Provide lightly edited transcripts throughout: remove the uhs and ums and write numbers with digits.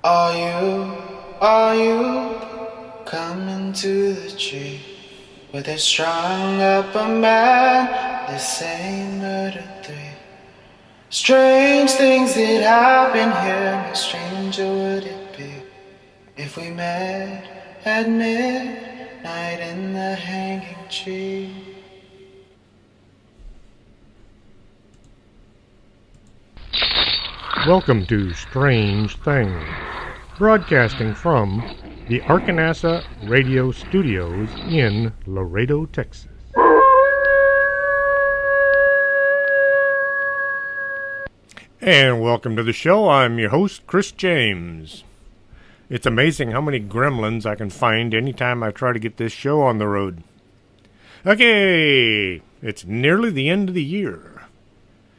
Are you coming to the tree where they strung up a man? They say murder three. Strange things that happen here. No stranger would it be if we met at midnight in the hanging tree. Welcome to Strange Things, broadcasting from the Arkanasa Radio Studios in Laredo, Texas. And welcome to the show. I'm your host, Chris James. It's amazing how many gremlins I can find anytime I try to get this show on the road. Okay, it's nearly the end of the year.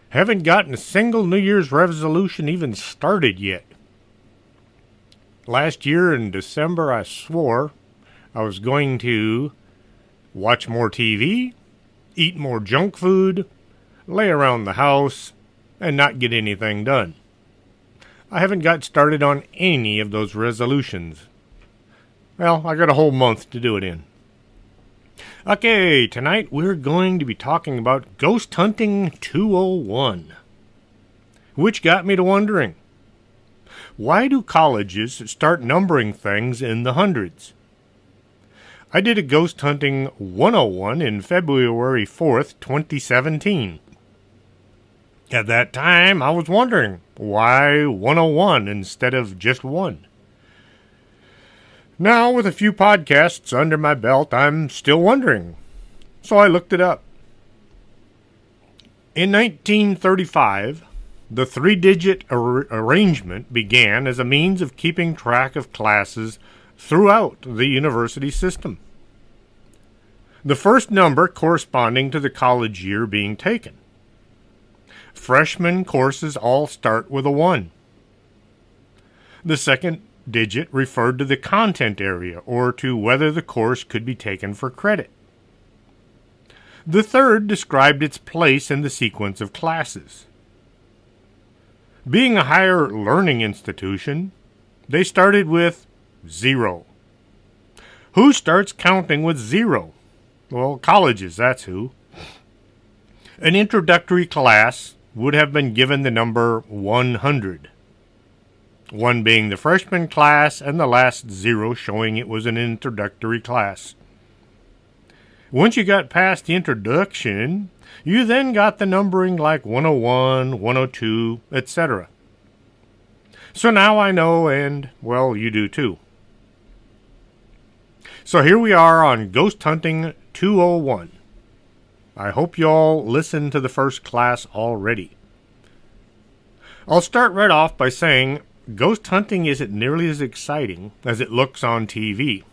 Haven't gotten a single New Year's resolution even started yet. Last year in December, I swore I was going to watch more TV, eat more junk food, lay around the house, and not get anything done. I haven't got started on any of those resolutions. Well, I got a whole month to do it in. Okay, tonight we're going to be talking about Ghost Hunting 201. Which got me to wondering, why do colleges start numbering things in the hundreds? I did a Ghost Hunting 101 in February 4th, 2017. At that time, I was wondering, why 101 instead of just one? Now, with a few podcasts under my belt, I'm still wondering. So I looked it up. In 1935, the three-digit arrangement began as a means of keeping track of classes throughout the university system. The first number corresponding to the college year being taken. Freshman courses all start with a 1. The second digit referred to the content area, or to whether the course could be taken for credit. The third described its place in the sequence of classes. Being a higher learning institution, they started with 0. Who starts counting with 0? Well, colleges, that's who. An introductory class would have been given the number 100. 1 being the freshman class, and the last 0 showing it was an introductory class. Once you got past the introduction, you then got the numbering like 101, 102, etc. So now I know, and, well, you do too. So here we are on Ghost Hunting 201. I hope you all listened to the first class already. I'll start right off by saying ghost hunting isn't nearly as exciting as it looks on TV.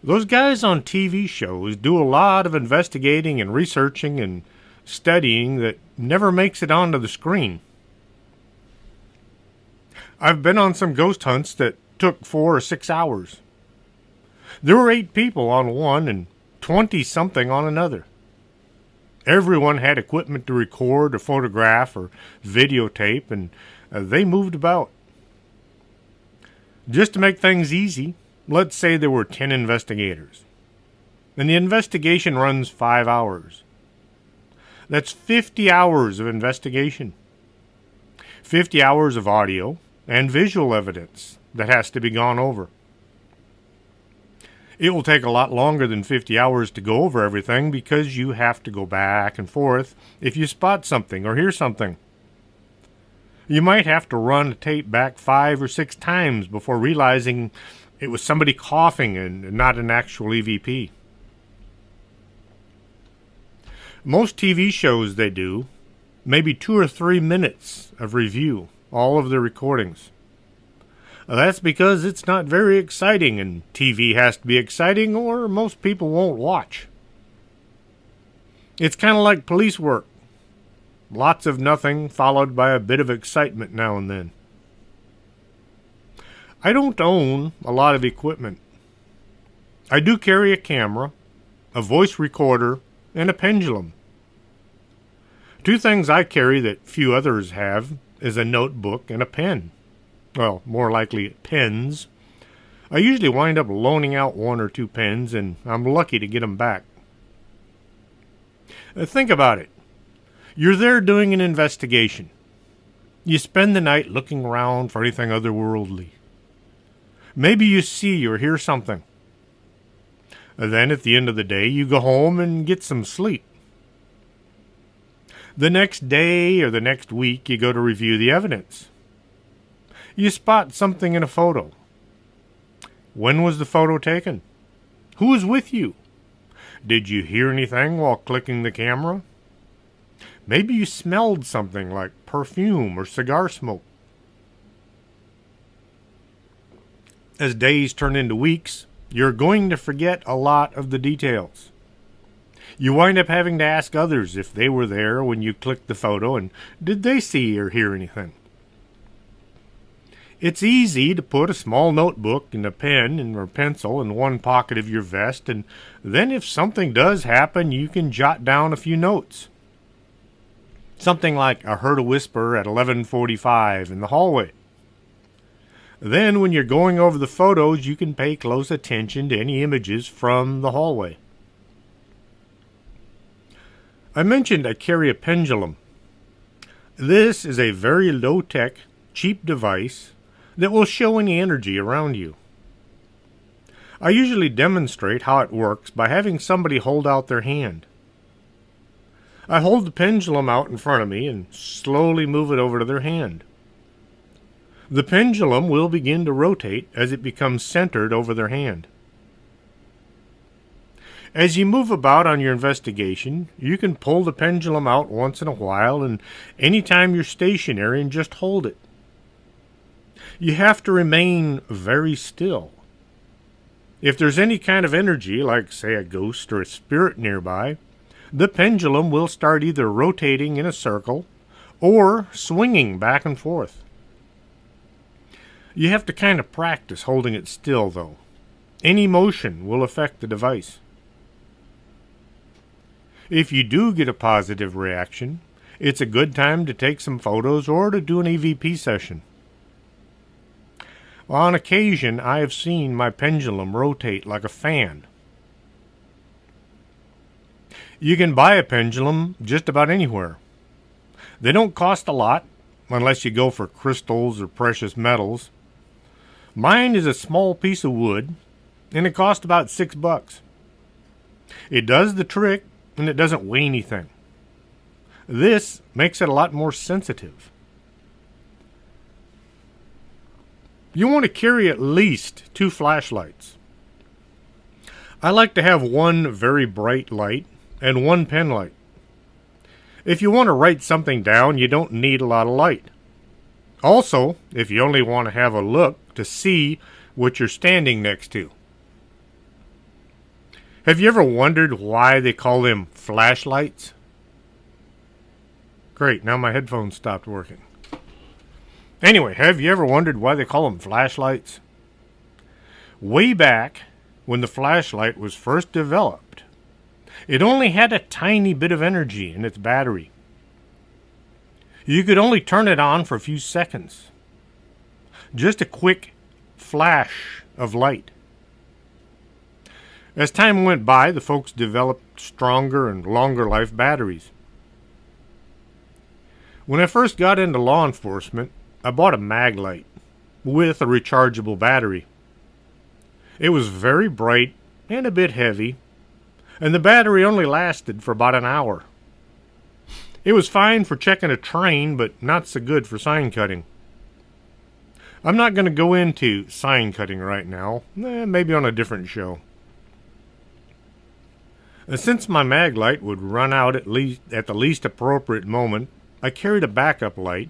Those guys on TV shows do a lot of investigating and researching and studying that never makes it onto the screen. I've been on some ghost hunts that took 4 or 6 hours. There were 8 people on one and 20-something on another. Everyone had equipment to record or photograph or videotape, and they moved about. Just to make things easy, let's say there were 10 investigators. And the investigation runs 5 hours. That's 50 hours of investigation. 50 hours of audio and visual evidence that has to be gone over. It will take a lot longer than 50 hours to go over everything because you have to go back and forth if you spot something or hear something. You might have to run the tape back 5 or 6 times before realizing it was somebody coughing and not an actual EVP. Most TV shows they do, maybe 2 or 3 minutes of review, all of the recordings. That's because it's not very exciting, and TV has to be exciting or most people won't watch. It's kind of like police work. Lots of nothing followed by a bit of excitement now and then. I don't own a lot of equipment. I do carry a camera, a voice recorder, and a pendulum. 2 things I carry that few others have is a notebook and a pen. Well, more likely pens. I usually wind up loaning out one or two pens, and I'm lucky to get them back. Think about it. You're there doing an investigation. You spend the night looking around for anything otherworldly. Maybe you see or hear something. Then at the end of the day, you go home and get some sleep. The next day or the next week, you go to review the evidence. You spot something in a photo. When was the photo taken? Who was with you? Did you hear anything while clicking the camera? Maybe you smelled something like perfume or cigar smoke. As days turn into weeks, you're going to forget a lot of the details. You wind up having to ask others if they were there when you clicked the photo and did they see or hear anything. It's easy to put a small notebook and a pen or pencil in one pocket of your vest, and then if something does happen, you can jot down a few notes. Something like, I heard a whisper at 11:45 in the hallway. Then when you're going over the photos, you can pay close attention to any images from the hallway. I mentioned I carry a pendulum. This is a very low-tech, cheap device that will show any energy around you. I usually demonstrate how it works by having somebody hold out their hand. I hold the pendulum out in front of me and slowly move it over to their hand. The pendulum will begin to rotate as it becomes centered over their hand. As you move about on your investigation, you can pull the pendulum out once in a while and anytime you're stationary and just hold it. You have to remain very still. If there's any kind of energy, like say a ghost or a spirit nearby, the pendulum will start either rotating in a circle or swinging back and forth. You have to kind of practice holding it still, though. Any motion will affect the device. If you do get a positive reaction, it's a good time to take some photos or to do an EVP session. On occasion, I have seen my pendulum rotate like a fan. You can buy a pendulum just about anywhere. They don't cost a lot, unless you go for crystals or precious metals. Mine is a small piece of wood, and it cost about $6. It does the trick, and it doesn't weigh anything. This makes it a lot more sensitive. You want to carry at least 2 flashlights. I like to have one very bright light and one pen light. If you want to write something down, you don't need a lot of light. Also, if you only want to have a look to see what you're standing next to. Have you ever wondered why they call them flashlights? Great, now my headphones stopped working. Anyway, have you ever wondered why they call them flashlights? Way back when the flashlight was first developed, it only had a tiny bit of energy in its battery. You could only turn it on for a few seconds. Just a quick flash of light. As time went by, the folks developed stronger and longer life batteries. When I first got into law enforcement, I bought a Maglite with a rechargeable battery. It was very bright and a bit heavy, and the battery only lasted for about an hour. It was fine for checking a train, but not so good for sign cutting. I'm not going to go into sign cutting right now, maybe on a different show. Since my Maglite would run out at the least appropriate moment, I carried a backup light,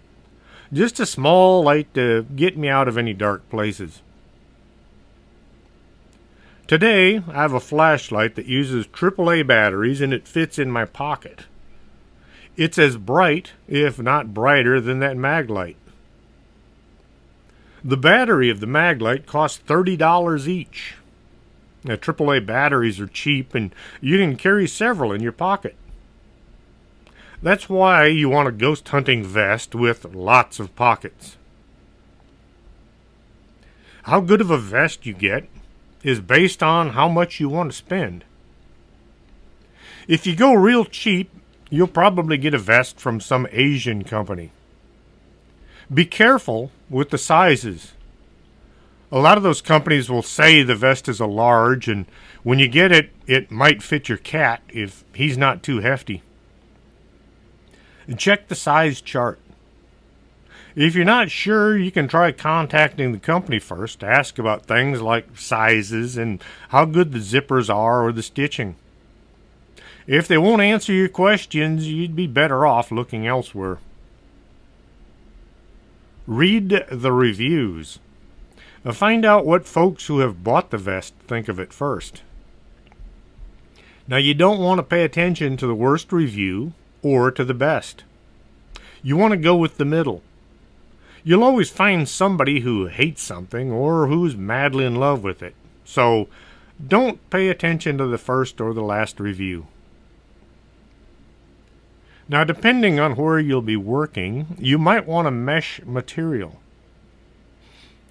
just a small light to get me out of any dark places. Today, I have a flashlight that uses AAA batteries and it fits in my pocket. It's as bright, if not brighter, than that Maglite. The battery of the Maglite costs $30 each. Now, AAA batteries are cheap and you can carry several in your pocket. That's why you want a ghost hunting vest with lots of pockets. How good of a vest you get is based on how much you want to spend. If you go real cheap, you'll probably get a vest from some Asian company. Be careful with the sizes. A lot of those companies will say the vest is a large, and when you get it, it might fit your cat if he's not too hefty. And check the size chart. If you're not sure, you can try contacting the company first to ask about things like sizes and how good the zippers are or the stitching. If they won't answer your questions, you'd be better off looking elsewhere. Read the reviews. Find out what folks who have bought the vest think of it first. Now, you don't want to pay attention to the worst review or to the best. You want to go with the middle. You'll always find somebody who hates something or who's madly in love with it. So, don't pay attention to the first or the last review. Now, depending on where you'll be working, you might want a mesh material.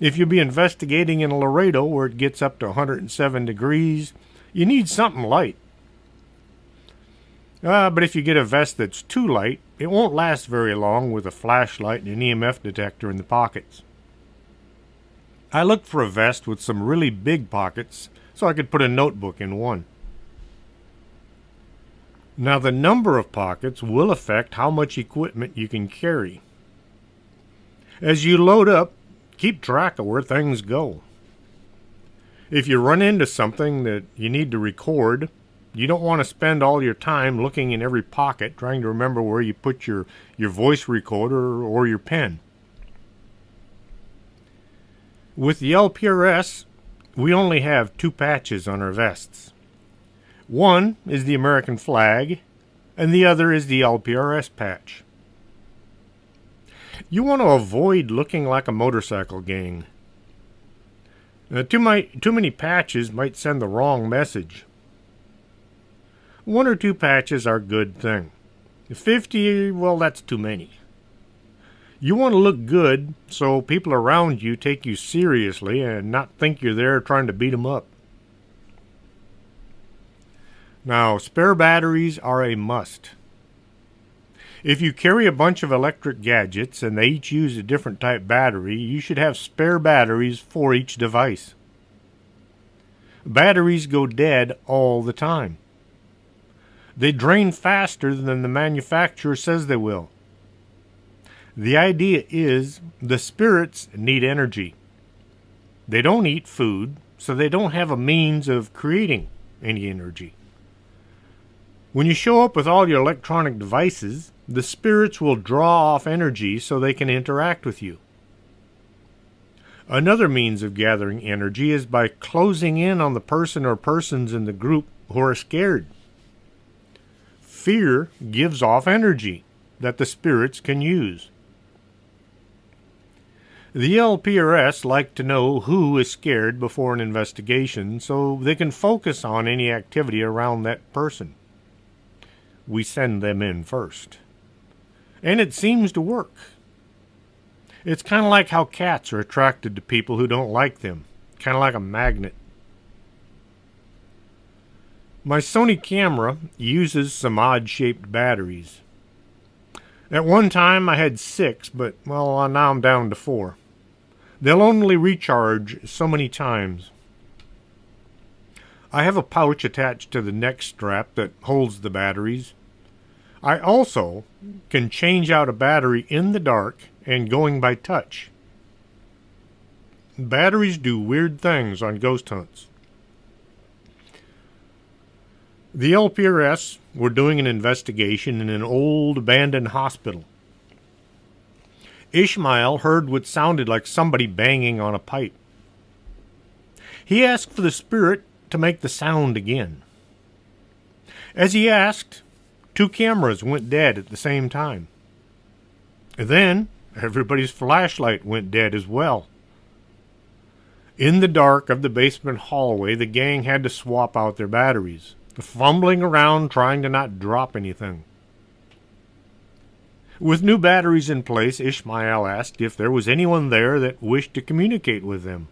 If you'll be investigating in Laredo where it gets up to 107 degrees, you need something light. But if you get a vest that's too light, it won't last very long with a flashlight and an EMF detector in the pockets. I looked for a vest with some really big pockets so I could put a notebook in one. Now, the number of pockets will affect how much equipment you can carry. As you load up, keep track of where things go. If you run into something that you need to record, you don't want to spend all your time looking in every pocket trying to remember where you put your voice recorder or your pen. With the LPRS, we only have 2 patches on our vests. One is the American flag, and the other is the LPRS patch. You want to avoid looking like a motorcycle gang. Too many patches might send the wrong message. 1 or 2 patches are a good thing. 50, well, that's too many. You want to look good so people around you take you seriously and not think you're there trying to beat them up. Now, spare batteries are a must. If you carry a bunch of electric gadgets and they each use a different type battery, you should have spare batteries for each device. Batteries go dead all the time. They drain faster than the manufacturer says they will. The idea is the spirits need energy. They don't eat food, so they don't have a means of creating any energy. When you show up with all your electronic devices, the spirits will draw off energy so they can interact with you. Another means of gathering energy is by closing in on the person or persons in the group who are scared. Fear gives off energy that the spirits can use. The LPRS like to know who is scared before an investigation so they can focus on any activity around that person. We send them in first. And it seems to work. It's kind of like how cats are attracted to people who don't like them. Kind of like a magnet. My Sony camera uses some odd-shaped batteries. At one time I had 6, but, well, now I'm down to 4. They'll only recharge so many times. I have a pouch attached to the neck strap that holds the batteries. I also can change out a battery in the dark and going by touch. Batteries do weird things on ghost hunts. The LPRS were doing an investigation in an old abandoned hospital. Ishmael heard what sounded like somebody banging on a pipe. He asked for the spirit to make the sound again. As he asked, 2 cameras went dead at the same time. Then, everybody's flashlight went dead as well. In the dark of the basement hallway, the gang had to swap out their batteries, fumbling around trying to not drop anything. With new batteries in place, Ishmael asked if there was anyone there that wished to communicate with them.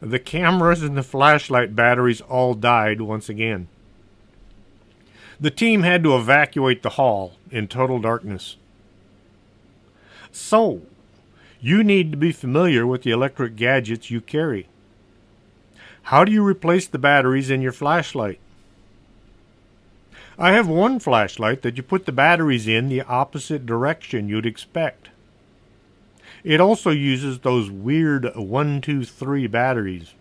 The cameras and the flashlight batteries all died once again. The team had to evacuate the hall in total darkness. So, you need to be familiar with the electric gadgets you carry. How do you replace the batteries in your flashlight? I have one flashlight that you put the batteries in the opposite direction you'd expect. It also uses those weird 1, 2, 3 batteries.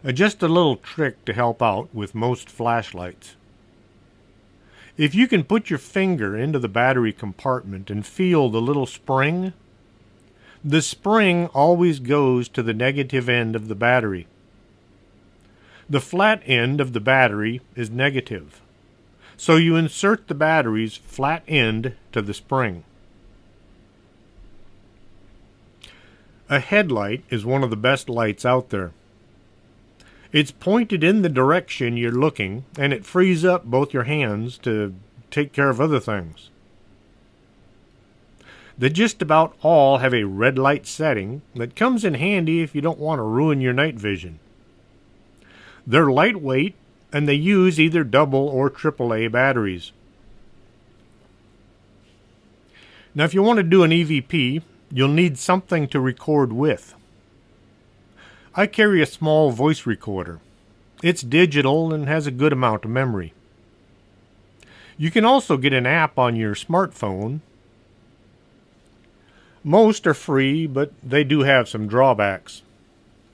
Just a little trick to help out with most flashlights. If you can put your finger into the battery compartment and feel the little spring, the spring always goes to the negative end of the battery. The flat end of the battery is negative, so you insert the battery's flat end to the spring. A headlight is one of the best lights out there. It's pointed in the direction you're looking, and it frees up both your hands to take care of other things. They just about all have a red light setting that comes in handy if you don't want to ruin your night vision. They're lightweight, and they use either double or AAA batteries. Now, if you want to do an EVP, you'll need something to record with. I carry a small voice recorder. It's digital and has a good amount of memory. You can also get an app on your smartphone. Most are free, but they do have some drawbacks.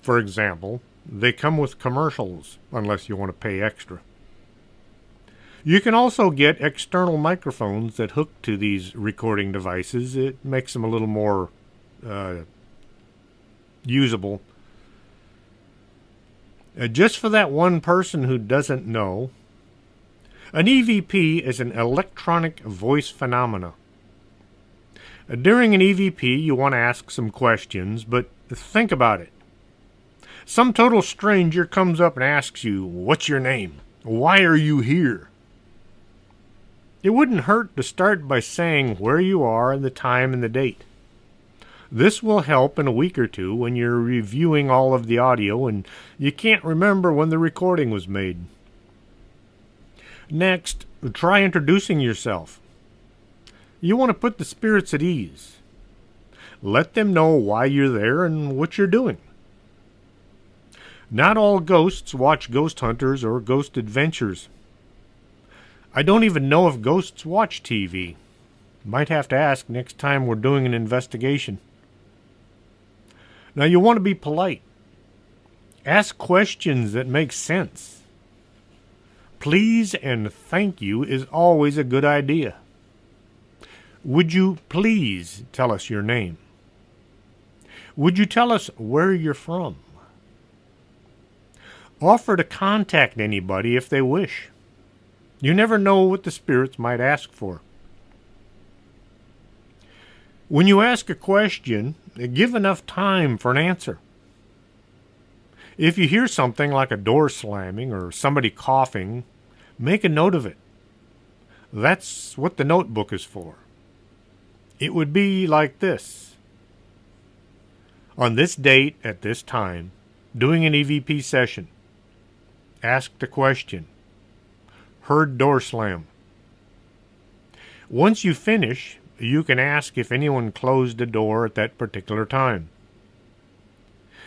For example, they come with commercials, unless you want to pay extra. You can also get external microphones that hook to these recording devices. It makes them a little more usable. Just for that one person who doesn't know, an EVP is an electronic voice phenomena. During an EVP, you want to ask some questions, but think about it. Some total stranger comes up and asks you, "What's your name? Why are you here?" It wouldn't hurt to start by saying where you are and the time and the date. This will help in a week or two when you're reviewing all of the audio and you can't remember when the recording was made. Next, try introducing yourself. You want to put the spirits at ease. Let them know why you're there and what you're doing. Not all ghosts watch Ghost Hunters or Ghost Adventures. I don't even know if ghosts watch TV. Might have to ask next time we're doing an investigation. Now, you want to be polite. Ask questions that make sense. Please and thank you is always a good idea. Would you please tell us your name? Would you tell us where you're from? Offer to contact anybody if they wish. You never know what the spirits might ask for. When you ask a question, give enough time for an answer. If you hear something like a door slamming or somebody coughing, make a note of it. That's what the notebook is for. It would be like this. On this date, at this time, doing an EVP session. Asked a question. Heard door slam. Once you finish, you can ask if anyone closed the door at that particular time.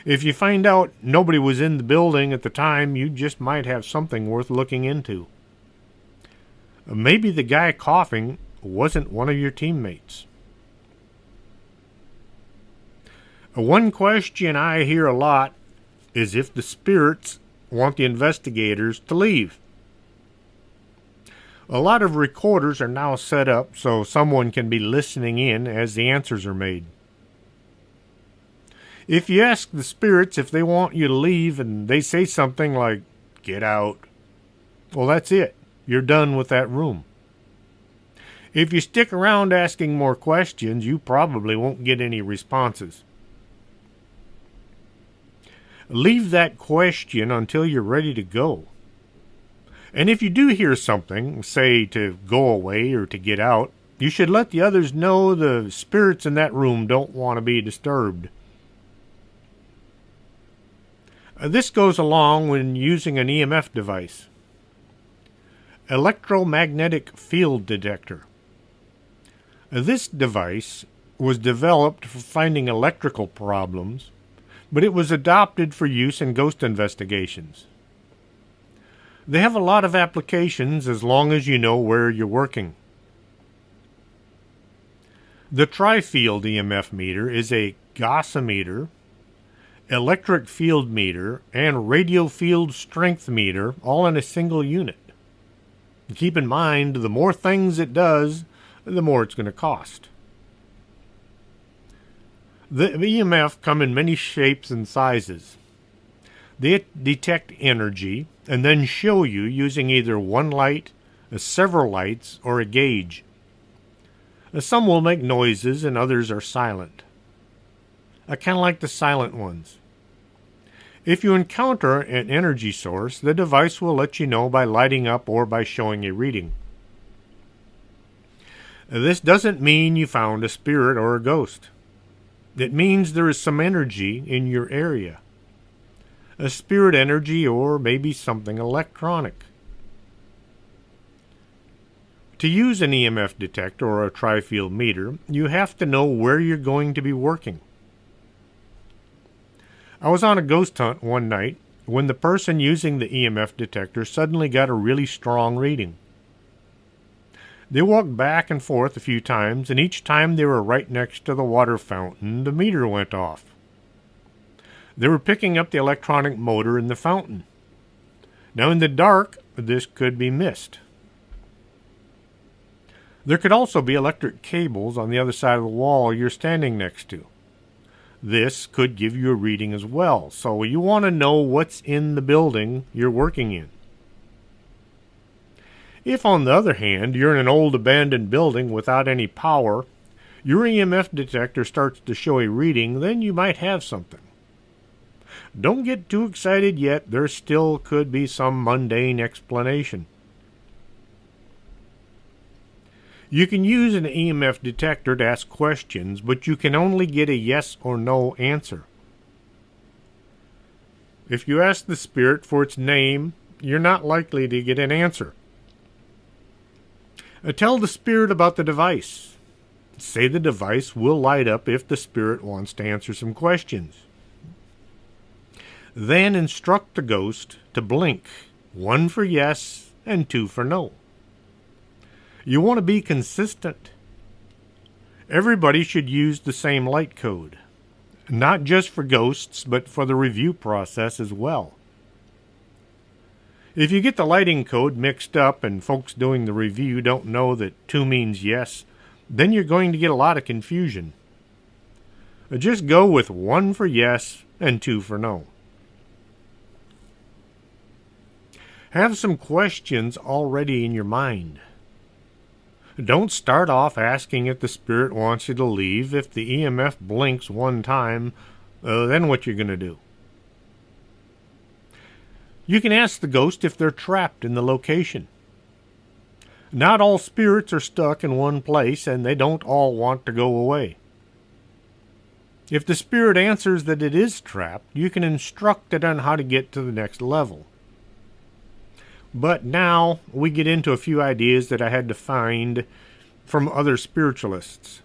If you find out nobody was in the building at the time, you just might have something worth looking into. Maybe the guy coughing wasn't one of your teammates. One question I hear a lot is if the spirits want the investigators to leave. A lot of recorders are now set up so someone can be listening in as the answers are made. If you ask the spirits if they want you to leave and they say something like, "Get out," well, that's it. You're done with that room. If you stick around asking more questions, you probably won't get any responses. Leave that question until you're ready to go. And if you do hear something, say to go away or to get out, you should let the others know the spirits in that room don't want to be disturbed. This goes along when using an EMF device. Electromagnetic field detector. This device was developed for finding electrical problems, but it was adopted for use in ghost investigations. They have a lot of applications as long as you know where you're working. The tri-field EMF meter is a gaussimeter, electric field meter, and radio field strength meter all in a single unit. Keep in mind, the more things it does, the more it's going to cost. The EMF come in many shapes and sizes. They detect energy and then show you using either one light, several lights, or a gauge. Some will make noises and others are silent. I kind of like the silent ones. If you encounter an energy source, the device will let you know by lighting up or by showing a reading. This doesn't mean you found a spirit or a ghost. It means there is some energy in your area. A spirit energy or maybe something electronic. To use an EMF detector or a tri-field meter, you have to know where you're going to be working. I was on a ghost hunt one night when the person using the EMF detector suddenly got a really strong reading. They walked back and forth a few times, and each time they were right next to the water fountain, the meter went off. They were picking up the electronic motor in the fountain. Now in the dark, this could be missed. There could also be electric cables on the other side of the wall you're standing next to. This could give you a reading as well, so you want to know what's in the building you're working in. If, on the other hand, you're in an old abandoned building without any power, your EMF detector starts to show a reading, then you might have something. Don't get too excited yet, there still could be some mundane explanation. You can use an EMF detector to ask questions, but you can only get a yes or no answer. If you ask the spirit for its name, you're not likely to get an answer. Tell the spirit about the device. Say the device will light up if the spirit wants to answer some questions. Then instruct the ghost to blink, 1 for yes and 2 for no. You want to be consistent. Everybody should use the same light code, not just for ghosts, but for the review process as well. If you get the lighting code mixed up and folks doing the review don't know that 2 means yes, then you're going to get a lot of confusion. Just go with 1 for yes and 2 for no. Have some questions already in your mind. Don't start off asking if the spirit wants you to leave. If the EMF blinks 1 time, then what you're going to do. You can ask the ghost if they're trapped in the location. Not all spirits are stuck in one place, and they don't all want to go away. If the spirit answers that it is trapped, you can instruct it on how to get to the next level. But now we get into a few ideas that I had to find from other spiritualists.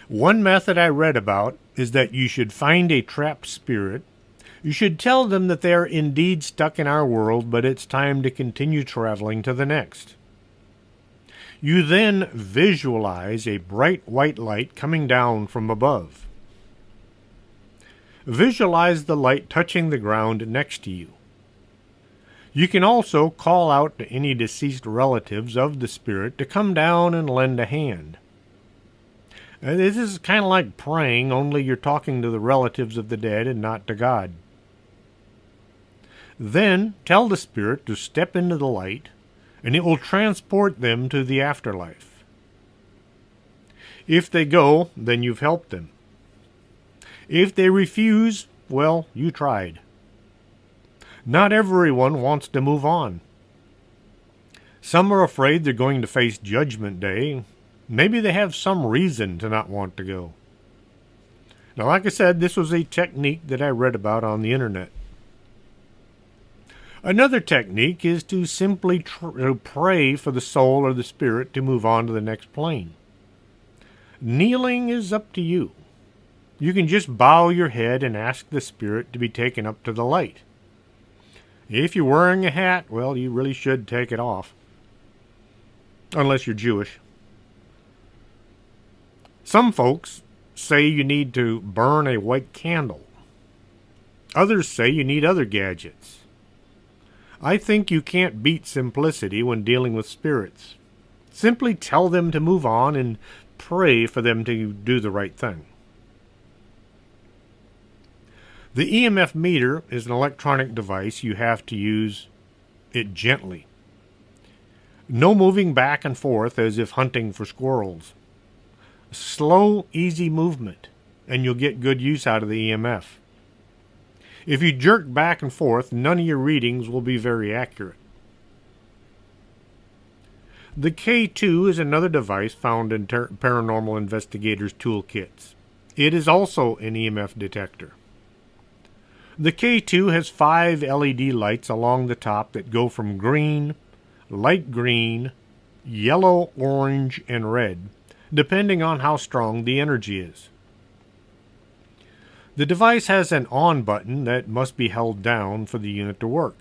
One method I read about is that you should find a trapped spirit. You should tell them that they are indeed stuck in our world, but it's time to continue traveling to the next. You then visualize a bright white light coming down from above. Visualize the light touching the ground next to you. You can also call out to any deceased relatives of the spirit to come down and lend a hand. This is kind of like praying, only you're talking to the relatives of the dead and not to God. Then tell the spirit to step into the light, and it will transport them to the afterlife. If they go, then you've helped them. If they refuse, well, you tried. Not everyone wants to move on. Some are afraid they're going to face Judgment Day. Maybe they have some reason to not want to go. Now, like I said, this was a technique that I read about on the internet. Another technique is to simply pray for the soul or the spirit to move on to the next plane. Kneeling is up to you. You can just bow your head and ask the spirit to be taken up to the light. If you're wearing a hat, well, you really should take it off. Unless you're Jewish. Some folks say you need to burn a white candle. Others say you need other gadgets. I think you can't beat simplicity when dealing with spirits. Simply tell them to move on and pray for them to do the right thing. The EMF meter is an electronic device. You have to use it gently. No moving back and forth as if hunting for squirrels. Slow, easy movement, and you'll get good use out of the EMF. If you jerk back and forth, none of your readings will be very accurate. The K2 is another device found in paranormal investigators' toolkits. It is also an EMF detector. The K2 has 5 LED lights along the top that go from green, light green, yellow, orange, and red, depending on how strong the energy is. The device has an on button that must be held down for the unit to work.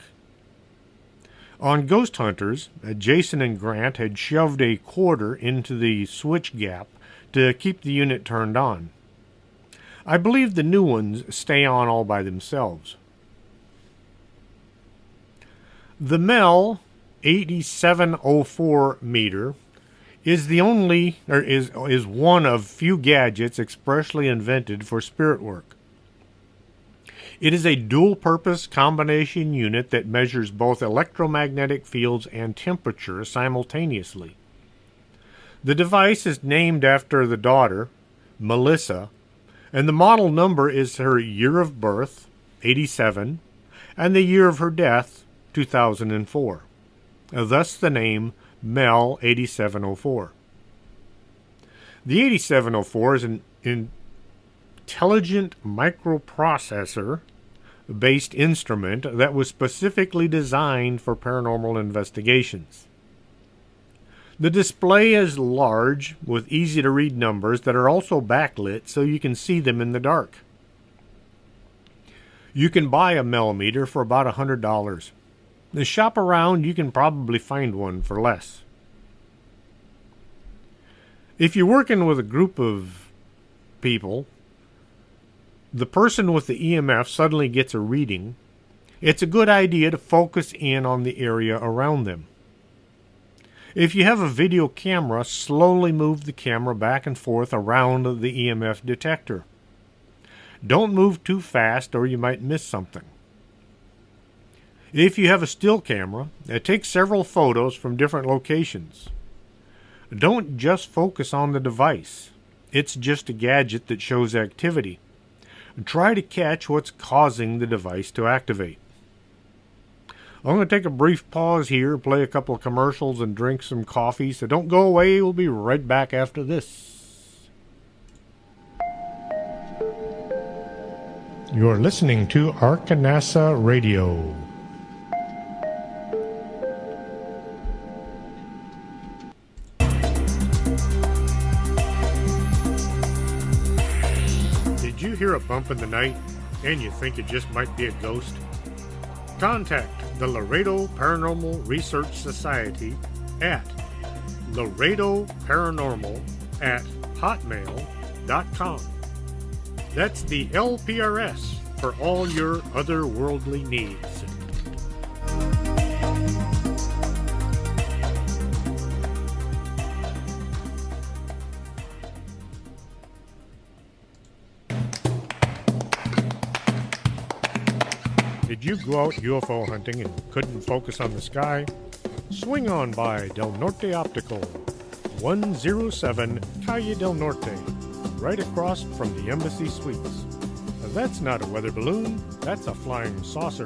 On Ghost Hunters, Jason and Grant had shoved a quarter into the switch gap to keep the unit turned on. I believe the new ones stay on all by themselves. The MEL 8704 meter is one of few gadgets expressly invented for spirit work. It is a dual-purpose combination unit that measures both electromagnetic fields and temperature simultaneously. The device is named after the daughter, Melissa, and the model number is her year of birth, 87, and the year of her death, 2004. Thus the name MEL 8704. The 8704 is an intelligent microprocessor-based instrument that was specifically designed for paranormal investigations. The display is large with easy-to-read numbers that are also backlit so you can see them in the dark. You can buy a MEL meter for about $100. To shop around, you can probably find one for less. If you're working with a group of people, the person with the EMF suddenly gets a reading, it's a good idea to focus in on the area around them. If you have a video camera, slowly move the camera back and forth around the EMF detector. Don't move too fast or you might miss something. If you have a still camera, take several photos from different locations. Don't just focus on the device. It's just a gadget that shows activity. Try to catch what's causing the device to activate. I'm going to take a brief pause here, play a couple of commercials, and drink some coffee, so don't go away. We'll be right back after this. You're listening to Arkanasa Radio. Did you hear a bump in the night and you think it just might be a ghost? Contact the Laredo Paranormal Research Society at laredoparanormal@hotmail.com. That's the LPRS for all your otherworldly needs. Did you go out UFO hunting and couldn't focus on the sky? Swing on by Del Norte Optical, 107 Calle Del Norte, right across from the Embassy Suites. That's not a weather balloon, that's a flying saucer.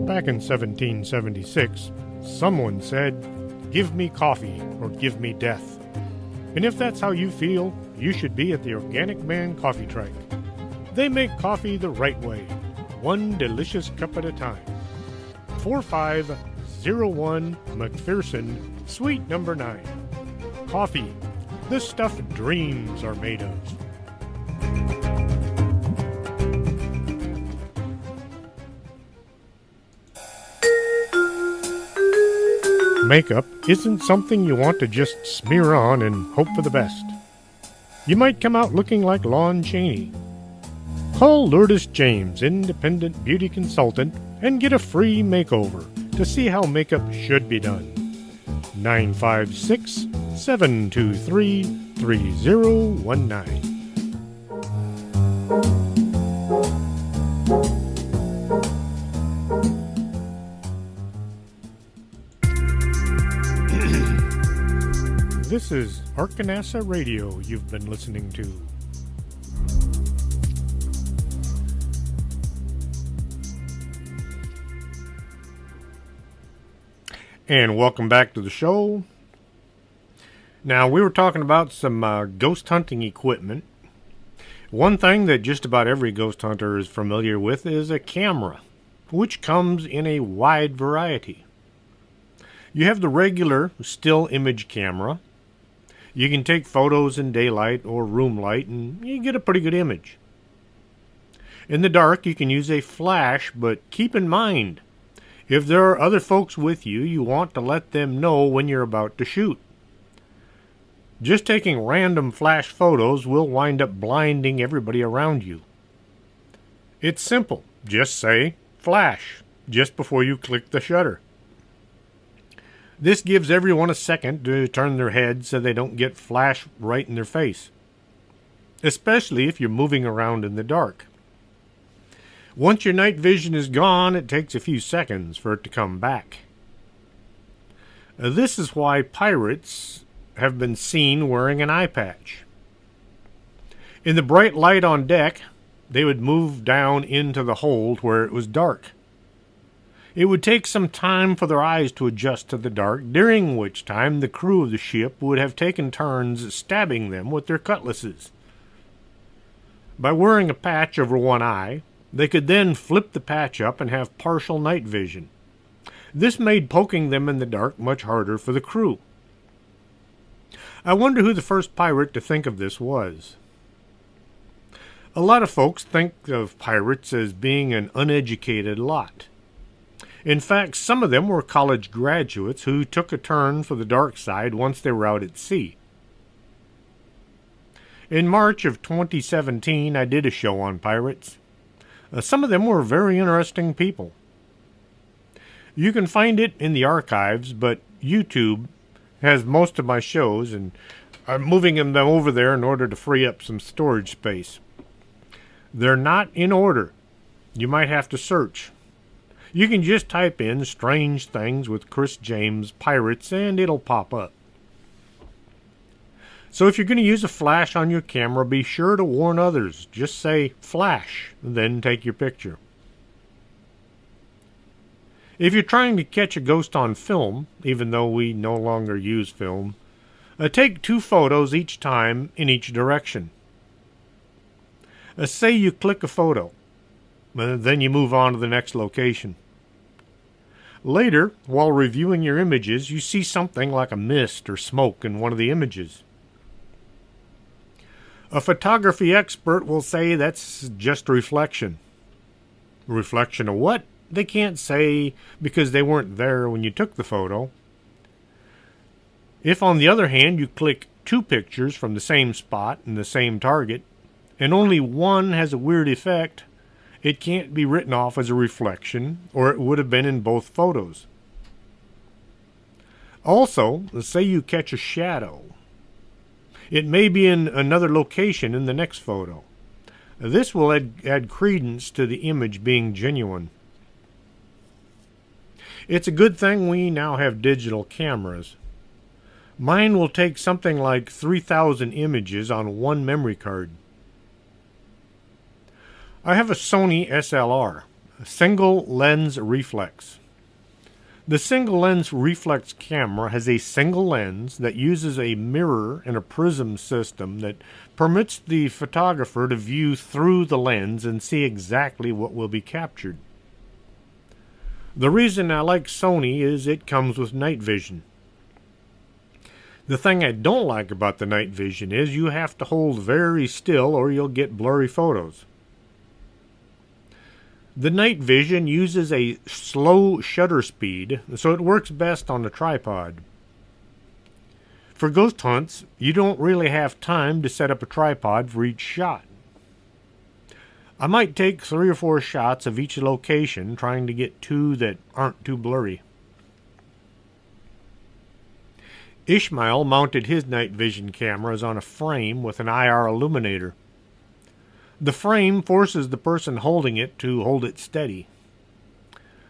Back in 1776, Someone said, "Give me coffee or give me death." And if that's how you feel, you should be at the Organic Man Coffee Truck. They make coffee the right way, one delicious cup at a time. 4501 McPherson, Suite number 9. Coffee, the stuff dreams are made of. Makeup isn't something you want to just smear on and hope for the best. You might come out looking like Lon Chaney. Call Lourdes James, independent beauty consultant, and get a free makeover to see how makeup should be done. 956-723-3019. This is Arkanasa Radio you've been listening to. And welcome back to the show. Now, we were talking about some ghost hunting equipment. One thing that just about every ghost hunter is familiar with is a camera, which comes in a wide variety. You have the regular still image camera. You can take photos in daylight or room light and you get a pretty good image. In the dark, you can use a flash, but keep in mind, if there are other folks with you, you want to let them know when you're about to shoot. Just taking random flash photos will wind up blinding everybody around you. It's simple. Just say flash just before you click the shutter. This gives everyone a second to turn their head so they don't get flash right in their face, especially if you're moving around in the dark. Once your night vision is gone, it takes a few seconds for it to come back. This is why pirates have been seen wearing an eye patch. In the bright light on deck, they would move down into the hold where it was dark. It would take some time for their eyes to adjust to the dark, during which time the crew of the ship would have taken turns stabbing them with their cutlasses. By wearing a patch over one eye, they could then flip the patch up and have partial night vision. This made poking them in the dark much harder for the crew. I wonder who the first pirate to think of this was. A lot of folks think of pirates as being an uneducated lot. In fact, some of them were college graduates who took a turn for the dark side once they were out at sea. In March of 2017, I did a show on pirates. Some of them were very interesting people. You can find it in the archives, but YouTube has most of my shows, and I'm moving them over there in order to free up some storage space. They're not in order. You might have to search. You can just type in Strange Things with Chris James Pirates and it'll pop up. So if you're going to use a flash on your camera, be sure to warn others. Just say flash, then take your picture. If you're trying to catch a ghost on film, even though we no longer use film, take 2 photos each time in each direction. Say you click a photo, then you move on to the next location. Later, while reviewing your images, you see something like a mist or smoke in one of the images. A photography expert will say that's just reflection. Reflection of what? They can't say because they weren't there when you took the photo. If, on the other hand, you click 2 pictures from the same spot and the same target, and only one has a weird effect, it can't be written off as a reflection, or it would have been in both photos. Also, say you catch a shadow. It may be in another location in the next photo. This will add credence to the image being genuine. It's a good thing we now have digital cameras. Mine will take something like 3,000 images on one memory card. I have a Sony SLR, a single lens reflex. The single lens reflex camera has a single lens that uses a mirror and a prism system that permits the photographer to view through the lens and see exactly what will be captured. The reason I like Sony is it comes with night vision. The thing I don't like about the night vision is you have to hold very still or you'll get blurry photos. The night vision uses a slow shutter speed, so it works best on a tripod. For ghost hunts, you don't really have time to set up a tripod for each shot. I might take 3 or 4 shots of each location, trying to get 2 that aren't too blurry. Ishmael mounted his night vision cameras on a frame with an IR illuminator. The frame forces the person holding it to hold it steady.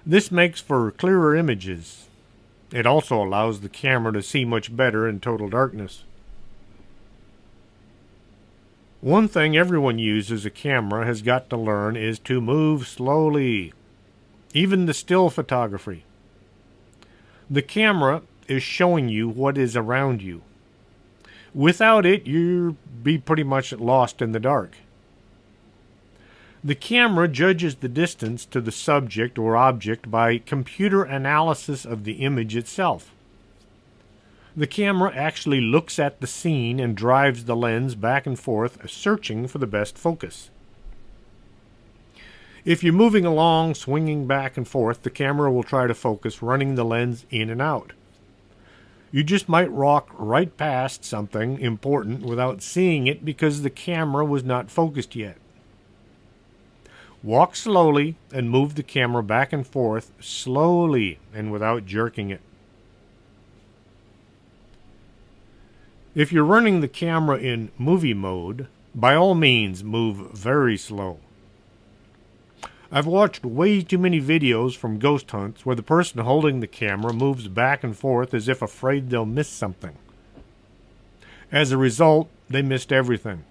This makes for clearer images. It also allows the camera to see much better in total darkness. One thing everyone uses a camera has got to learn is to move slowly, even the still photography. The camera is showing you what is around you. Without it, you'd be pretty much lost in the dark. The camera judges the distance to the subject or object by computer analysis of the image itself. The camera actually looks at the scene and drives the lens back and forth, searching for the best focus. If you're moving along, swinging back and forth, the camera will try to focus, running the lens in and out. You just might walk right past something important without seeing it because the camera was not focused yet. Walk slowly and move the camera back and forth slowly and without jerking it. If you're running the camera in movie mode, by all means move very slow. I've watched way too many videos from ghost hunts where the person holding the camera moves back and forth as if afraid they'll miss something. As a result, they missed everything.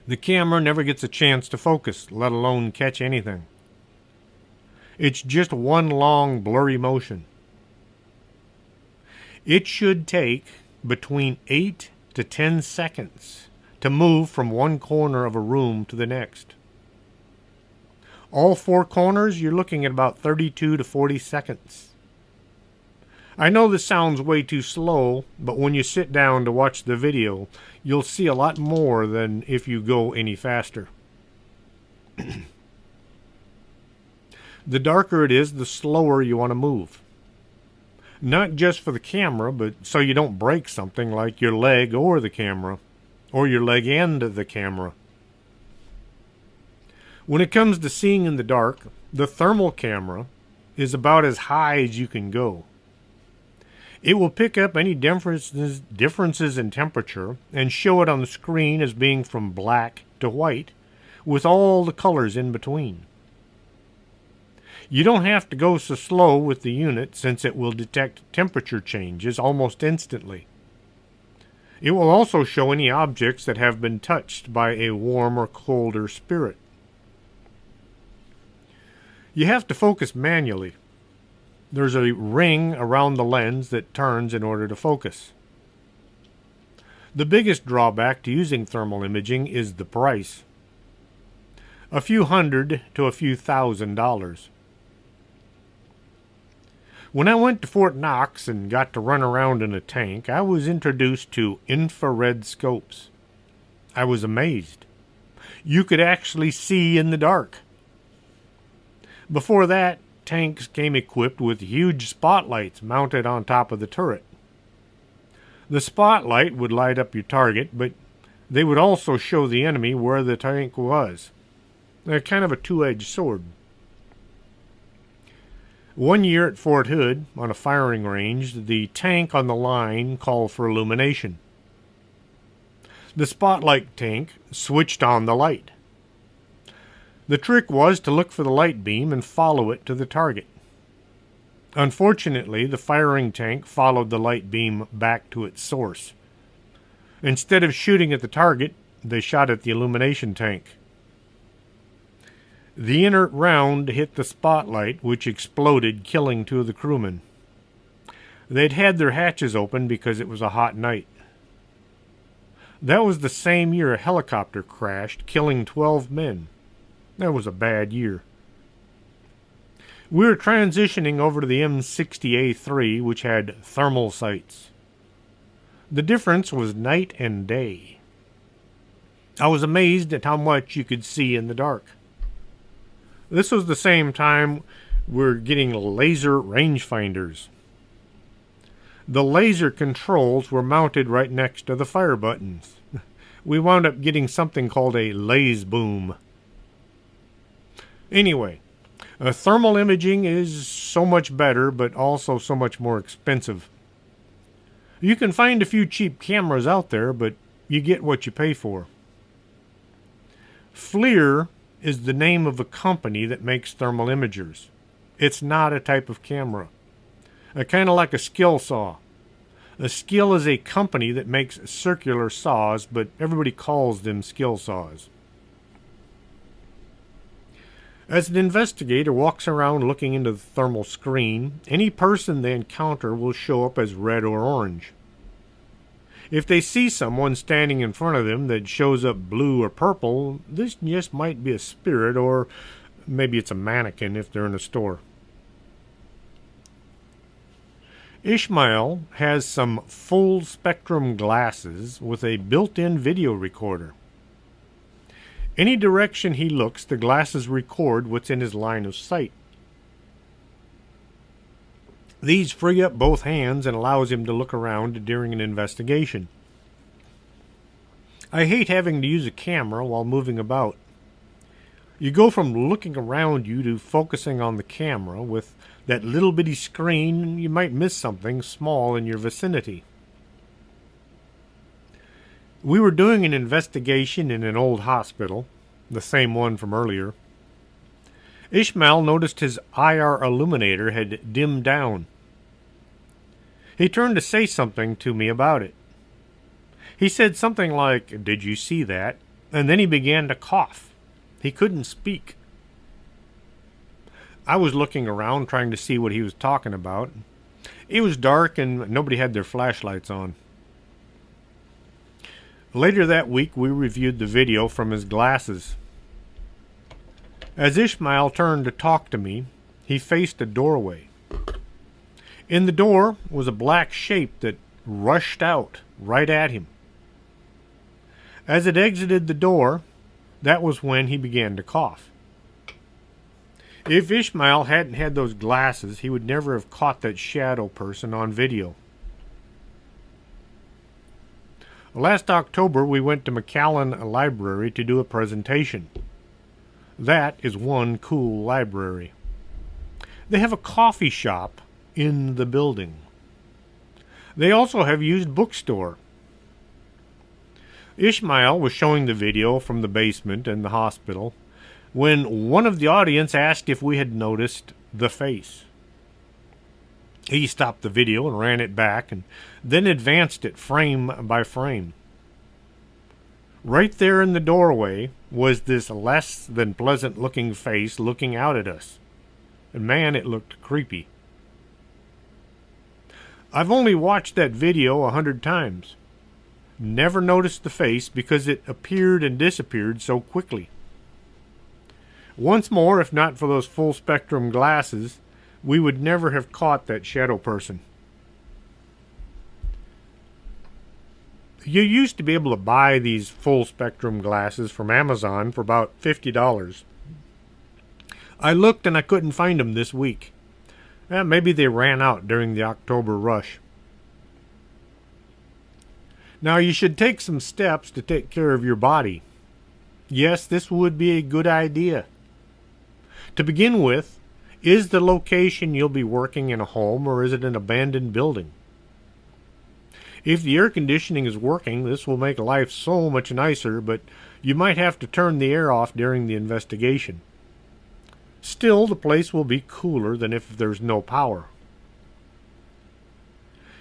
The camera never gets a chance to focus, let alone catch anything. It's just one long blurry motion. It should take between 8 to 10 seconds to move from one corner of a room to the next. All 4 corners, you're looking at about 32 to 40 seconds. I know this sounds way too slow, but when you sit down to watch the video, you'll see a lot more than if you go any faster. The darker it is, the slower you want to move. Not just for the camera, but so you don't break something like your leg or the camera, or your leg and the camera. When it comes to seeing in the dark, the thermal camera is about as high as you can go. It will pick up any differences in temperature and show it on the screen as being from black to white, with all the colors in between. You don't have to go so slow with the unit since it will detect temperature changes almost instantly. It will also show any objects that have been touched by a warm or colder spirit. You have to focus manually. There's a ring around the lens that turns in order to focus. The biggest drawback to using thermal imaging is the price. A few $100 to a few $1,000. When I went to Fort Knox and got to run around in a tank, I was introduced to infrared scopes. I was amazed. You could actually see in the dark. Before that, tanks came equipped with huge spotlights mounted on top of the turret. The spotlight would light up your target, but they would also show the enemy where the tank was. They're kind of a two-edged sword. One year at Fort Hood, on a firing range, the tank on the line called for illumination. The spotlight tank switched on the light. The trick was to look for the light beam and follow it to the target. Unfortunately, the firing tank followed the light beam back to its source. Instead of shooting at the target, they shot at the illumination tank. The inert round hit the spotlight, which exploded, killing 2 of the crewmen. They'd had their hatches open because it was a hot night. That was the same year a helicopter crashed, killing 12 men. That was a bad year. We were transitioning over to the M60A3, which had thermal sights. The difference was night and day. I was amazed at how much you could see in the dark. This was the same time we were getting laser rangefinders. The laser controls were mounted right next to the fire buttons. We wound up getting something called a laze boom. Anyway, thermal imaging is so much better, but also so much more expensive. You can find a few cheap cameras out there, but you get what you pay for. FLIR is the name of a company that makes thermal imagers. It's not a type of camera. Kind of like a skill saw. A skill is a company that makes circular saws, but everybody calls them skill saws. As an investigator walks around looking into the thermal screen, any person they encounter will show up as red or orange. If they see someone standing in front of them that shows up blue or purple, this just might be a spirit, or maybe it's a mannequin if they're in a store. Ishmael has some full-spectrum glasses with a built-in video recorder. Any direction he looks, the glasses record what's in his line of sight. These free up both hands and allows him to look around during an investigation. I hate having to use a camera while moving about. You go from looking around you to focusing on the camera. With that little bitty screen, you might miss something small in your vicinity. We were doing an investigation in an old hospital, the same one from earlier. Ishmael noticed his IR illuminator had dimmed down. He turned to say something to me about it. He said something like, "Did you see that?" And then he began to cough. He couldn't speak. I was looking around trying to see what he was talking about. It was dark and nobody had their flashlights on. Later that week, we reviewed the video from his glasses. As Ishmael turned to talk to me, he faced a doorway. In the door was a black shape that rushed out right at him. As it exited the door, that was when he began to cough. If Ishmael hadn't had those glasses, he would never have caught that shadow person on video. Last October, we went to McAllen Library to do a presentation. That is one cool library. They have a coffee shop in the building. They also have a used bookstore. Ishmael was showing the video from the basement and the hospital when one of the audience asked if we had noticed the face. He stopped the video and ran it back and then advanced it frame by frame. Right there in the doorway was this less than pleasant looking face looking out at us. And man, it looked creepy. I've only watched that video 100 times. Never noticed the face because it appeared and disappeared so quickly. Once more, if not for those full spectrum glasses, we would never have caught that shadow person. You used to be able to buy these full spectrum glasses from Amazon for about $50. I looked and I couldn't find them this week. Maybe they ran out during the October rush. Now you should take some steps to take care of your body. Yes, this would be a good idea. To begin with, is the location you'll be working in a home or is it an abandoned building? If the air conditioning is working, this will make life so much nicer, but you might have to turn the air off during the investigation. Still, the place will be cooler than if there's no power.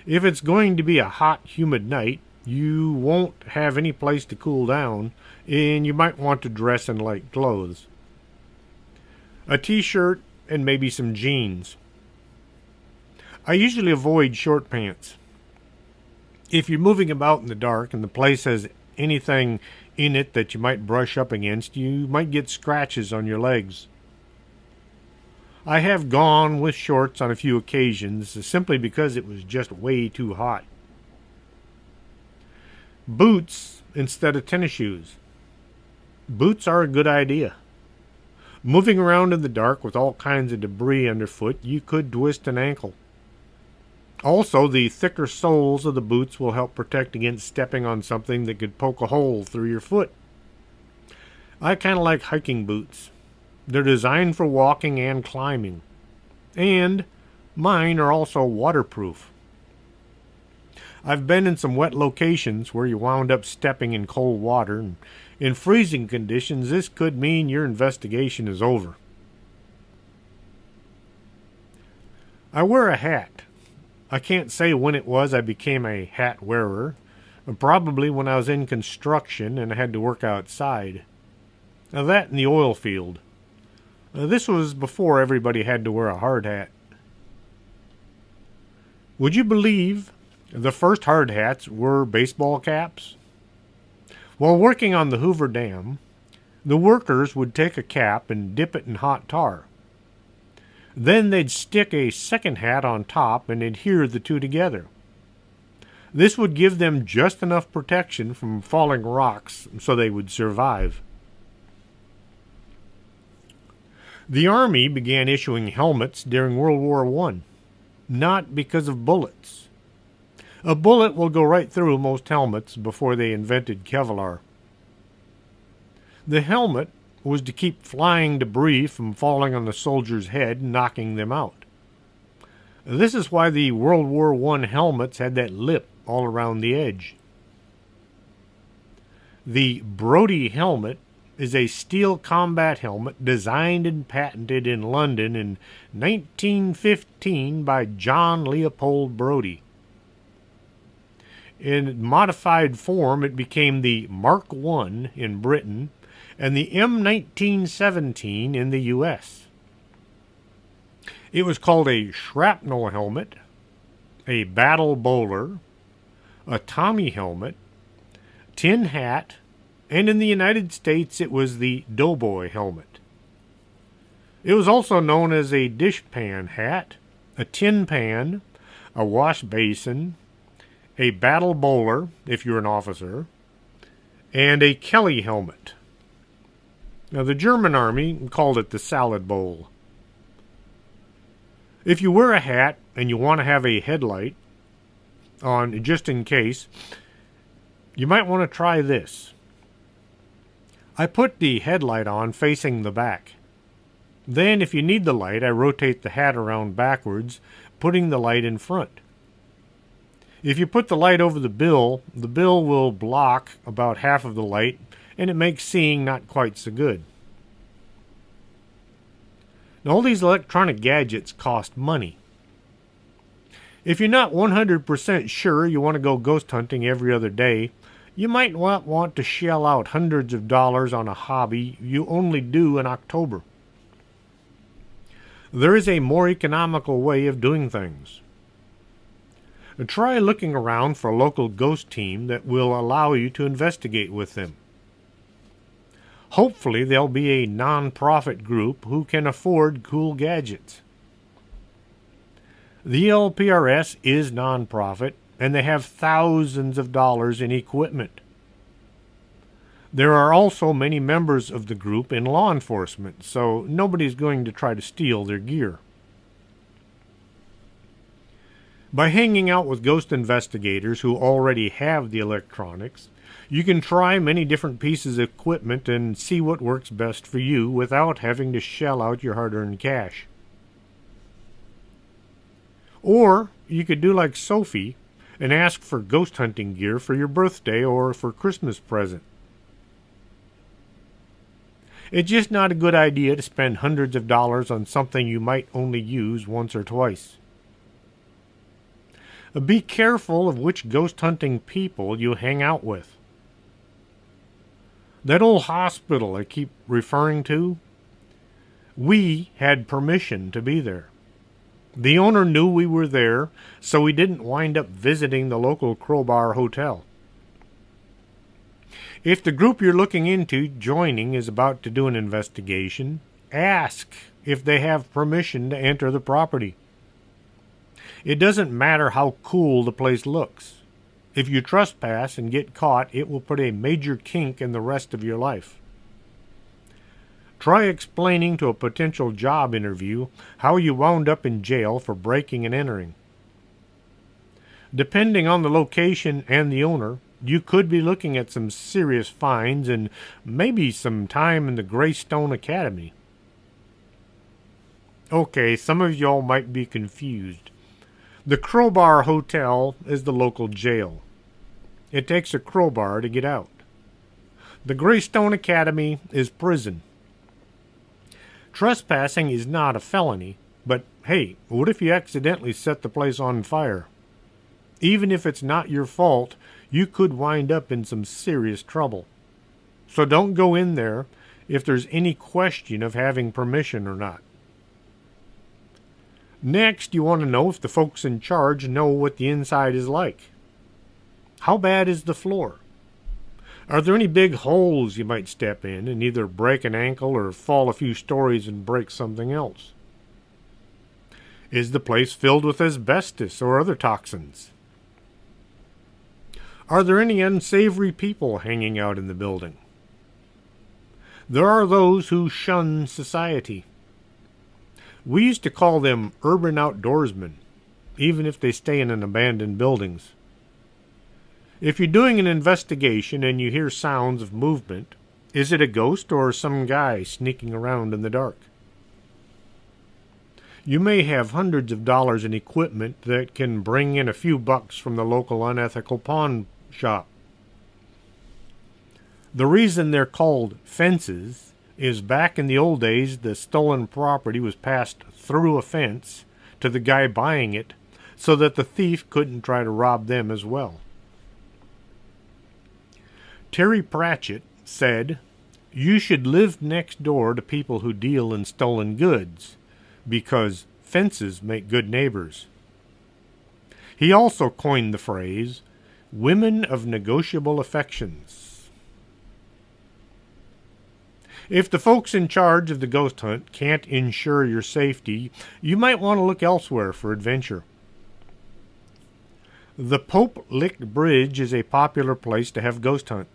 If it's going to be a hot, humid night, you won't have any place to cool down, and you might want to dress in light clothes. a t-shirt, and maybe some jeans. I usually avoid short pants. If you're moving about in the dark and the place has anything in it that you might brush up against, you might get scratches on your legs. I have gone with shorts on a few occasions simply because it was just way too hot. Boots instead of tennis shoes. Boots are a good idea. Moving around in the dark with all kinds of debris underfoot, you could twist an ankle. Also, the thicker soles of the boots will help protect against stepping on something that could poke a hole through your foot. I kind of like hiking boots. They're designed for walking and climbing. And mine are also waterproof. I've been in some wet locations where you wound up stepping in cold water, and in freezing conditions this could mean your investigation is over. I wear a hat. I can't say when it was I became a hat wearer. Probably when I was in construction and I had to work outside. Now that in the oil field. This was before everybody had to wear a hard hat. Would you believe the first hard hats were baseball caps? While working on the Hoover Dam, the workers would take a cap and dip it in hot tar. Then they'd stick a second hat on top and adhere the two together. This would give them just enough protection from falling rocks so they would survive. The Army began issuing helmets during World War I, not because of bullets. A bullet will go right through most helmets before they invented Kevlar. The helmet was to keep flying debris from falling on the soldier's head and knocking them out. This is why the World War I helmets had that lip all around the edge. The Brodie helmet is a steel combat helmet designed and patented in London in 1915 by John Leopold Brodie. In modified form, it became the Mark I in Britain and the M1917 in the U.S. It was called a shrapnel helmet, a battle bowler, a Tommy helmet, tin hat, and in the United States it was the doughboy helmet. It was also known as a dishpan hat, a tin pan, a wash basin, a battle bowler, if you're an officer, and a Kelly helmet. Now, the German army called it the salad bowl. If you wear a hat and you want to have a headlight on just in case, you might want to try this. I put the headlight on facing the back. Then, if you need the light, I rotate the hat around backwards, putting the light in front. If you put the light over the bill will block about half of the light, and it makes seeing not quite so good. Now, all these electronic gadgets cost money. If you're not 100% sure you want to go ghost hunting every other day, you might not want to shell out hundreds of dollars on a hobby you only do in October. There is a more economical way of doing things. Try looking around for a local ghost team that will allow you to investigate with them. Hopefully they'll be a non-profit group who can afford cool gadgets. The LPRS is non-profit, and they have thousands of dollars in equipment. There are also many members of the group in law enforcement, so nobody's going to try to steal their gear. By hanging out with ghost investigators who already have the electronics, you can try many different pieces of equipment and see what works best for you without having to shell out your hard-earned cash. Or you could do like Sophie and ask for ghost hunting gear for your birthday or for Christmas present. It's just not a good idea to spend hundreds of dollars on something you might only use once or twice. Be careful of which ghost hunting people you hang out with. That old hospital I keep referring to, We had permission to be there. The owner knew we were there, so we didn't wind up visiting the local Crowbar Hotel. If the group you're looking into joining is about to do an investigation, ask if they have permission to enter the property. It doesn't matter how cool the place looks. If you trespass and get caught, it will put a major kink in the rest of your life. Try explaining to a potential job interview how you wound up in jail for breaking and entering. Depending on the location and the owner, you could be looking at some serious fines and maybe some time in the Greystone Academy. Okay, some of y'all might be confused. The Crowbar Hotel is the local jail. It takes a crowbar to get out. The Greystone Academy is prison. Trespassing is not a felony, but hey, what if you accidentally set the place on fire? Even if it's not your fault, you could wind up in some serious trouble. So don't go in there if there's any question of having permission or not. Next, you want to know if the folks in charge know what the inside is like. How bad is the floor? Are there any big holes you might step in and either break an ankle or fall a few stories and break something else? Is the place filled with asbestos or other toxins? Are there any unsavory people hanging out in the building? There are those who shun society. We used to call them urban outdoorsmen, even if they stay in abandoned buildings. If you're doing an investigation and you hear sounds of movement, is it a ghost or some guy sneaking around in the dark? You may have hundreds of dollars in equipment that can bring in a few bucks from the local unethical pawn shop. The reason they're called fences is back in the old days the stolen property was passed through a fence to the guy buying it so that the thief couldn't try to rob them as well. Terry Pratchett said, "You should live next door to people who deal in stolen goods, because fences make good neighbors." He also coined the phrase, "women of negotiable affections." If the folks in charge of the ghost hunt can't ensure your safety, you might want to look elsewhere for adventure. The Pope Lick Bridge is a popular place to have ghost hunt.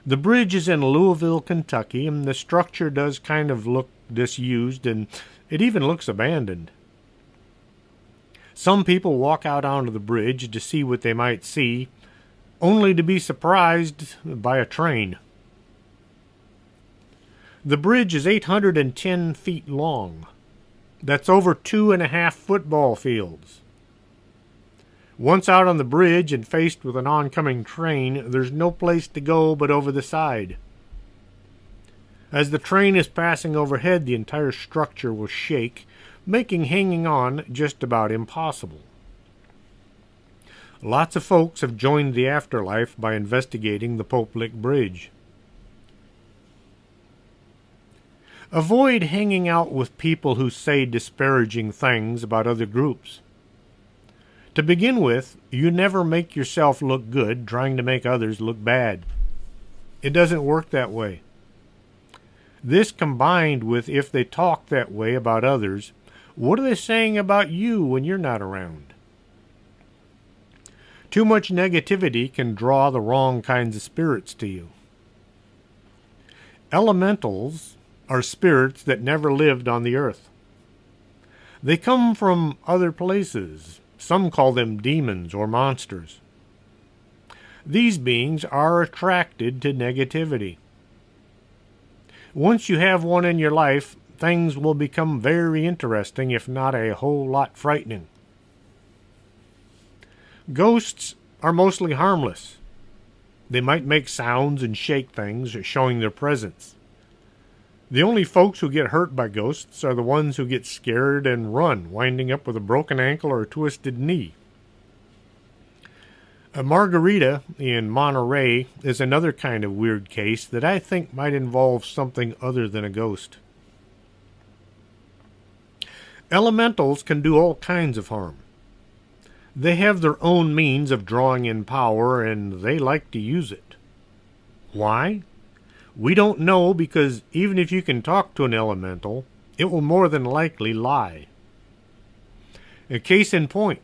The bridge is in Louisville, Kentucky, and the structure does kind of look disused, and it even looks abandoned. Some people walk out onto the bridge to see what they might see, only to be surprised by a train. The bridge is 810 feet long. That's over 2.5 football fields. Once out on the bridge and faced with an oncoming train, there's no place to go but over the side. As the train is passing overhead, the entire structure will shake, making hanging on just about impossible. Lots of folks have joined the afterlife by investigating the Pope Lick Bridge. Avoid hanging out with people who say disparaging things about other groups. To begin with, you never make yourself look good trying to make others look bad. It doesn't work that way. This combined with if they talk that way about others, what are they saying about you when you're not around? Too much negativity can draw the wrong kinds of spirits to you. Elementals are spirits that never lived on the earth. They come from other places. Some call them demons or monsters. These beings are attracted to negativity. Once you have one in your life, things will become very interesting, if not a whole lot frightening. Ghosts are mostly harmless. They might make sounds and shake things, showing their presence. The only folks who get hurt by ghosts are the ones who get scared and run, winding up with a broken ankle or a twisted knee. A Margarita in Monterey is another kind of weird case that I think might involve something other than a ghost. Elementals can do all kinds of harm. They have their own means of drawing in power, and they like to use it. Why? We don't know, because even if you can talk to an elemental, it will more than likely lie. A case in point,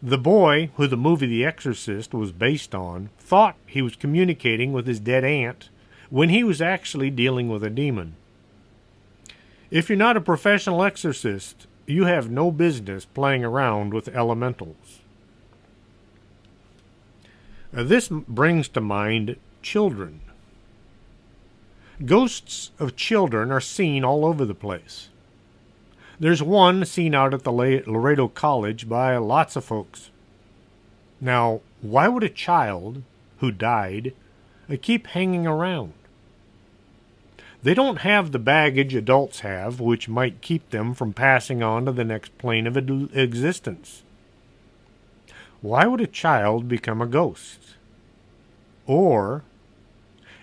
the boy who the movie The Exorcist was based on thought he was communicating with his dead aunt when he was actually dealing with a demon. If you're not a professional exorcist, you have no business playing around with elementals. This brings to mind children. Ghosts of children are seen all over the place. There's one seen out at the Laredo College by lots of folks. Now, why would a child who died keep hanging around? They don't have the baggage adults have, which might keep them from passing on to the next plane of existence. Why would a child become a ghost? Or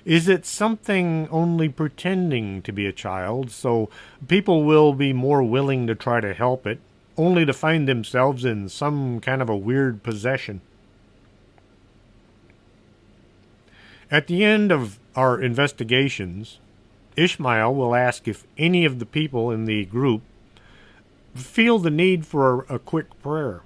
is it something only pretending to be a child, so people will be more willing to try to help it, only to find themselves in some kind of a weird possession? At the end of our investigations, Ishmael will ask if any of the people in the group feel the need for a quick prayer.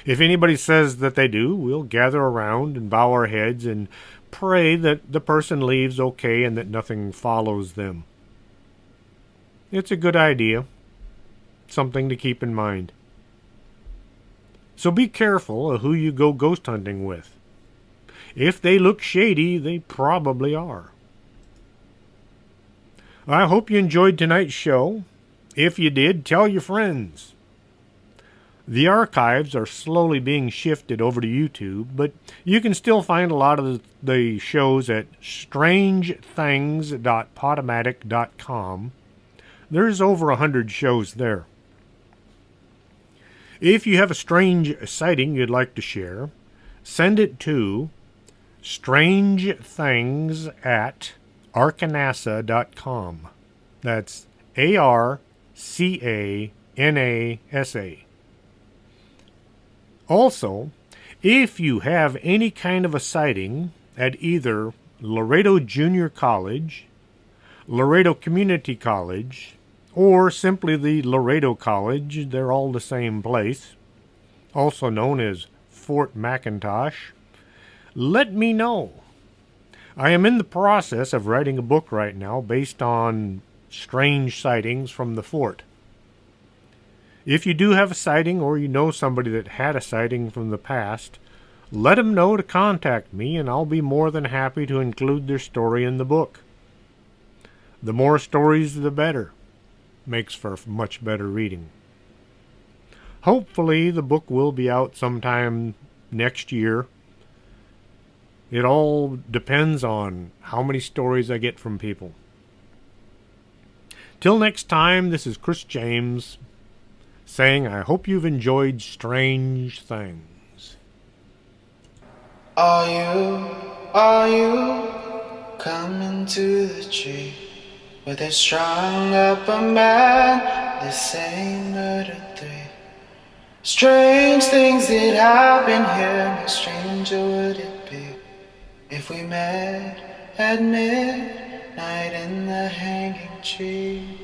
If anybody says that they do, we'll gather around and bow our heads and pray that the person leaves okay and that nothing follows them. It's a good idea, something to keep in mind. So be careful of who you go ghost hunting with. If they look shady, they probably are. I hope you enjoyed tonight's show. If you did, tell your friends. The archives are slowly being shifted over to YouTube, but you can still find a lot of the shows at strangethings.podomatic.com. There's over 100 shows there. If you have a strange sighting you'd like to share, send it to strangethings@arcanasa.com. That's ARCANASA. Also, if you have any kind of a sighting at either Laredo Junior College, Laredo Community College, or simply the Laredo College, they're all the same place, also known as Fort McIntosh, let me know. I am in the process of writing a book right now based on strange sightings from the fort. If you do have a sighting, or you know somebody that had a sighting from the past, let them know to contact me, and I'll be more than happy to include their story in the book. The more stories, the better. Makes for much better reading. Hopefully the book will be out sometime next year. It all depends on how many stories I get from people. Till next time, this is Chris James saying I hope you've enjoyed Strange Things. Are you coming to the tree where they strung up a man, the same murder three? Strange things that happen here, no stranger would it be if we met at midnight in the hanging tree.